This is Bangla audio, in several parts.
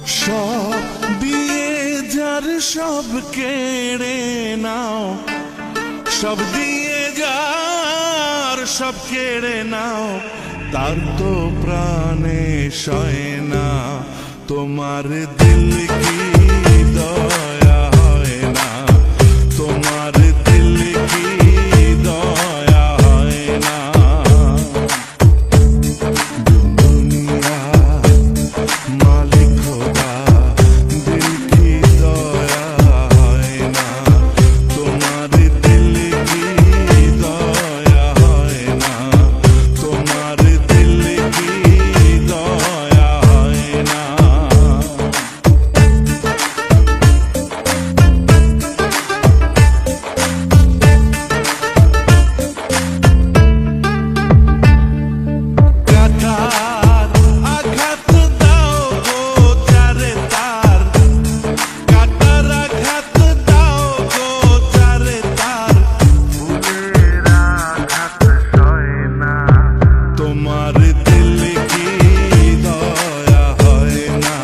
সব দিয়ে যার সব কেড়ে নাও, সব দিয়ে যার সব কেড়ে নাও, তার তো প্রাণে সয় না। তোমার দিল কি দয়া হয় না, তোমার দিল কি দয়া হয় না। দুনিয়া মালিক খোদা, দিল কি দয়া হয় না, তোমার দিল কি দয়া হয় না, তোমার দিল কি দয়া হয় না। তোমার দিল কি দয়া হয় না,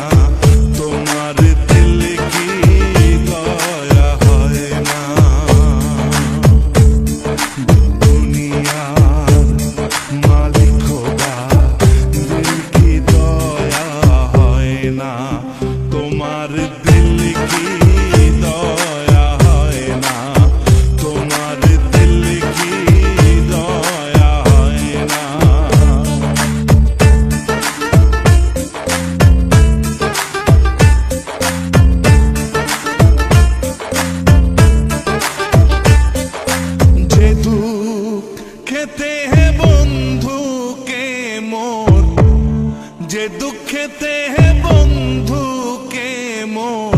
তোমার দিল কি দয়া হয় না। দুনিয়ার মালিক খোদা, দিল কি দয়া হয় না, তোমার দিল কি দয়া হয় না, তোমার দিল কি দয়া হয় না। যে দুঃখ খেতে হে বন্ধু কে মোর, যে দুঃখেতে হে বন্ধু কে মোর,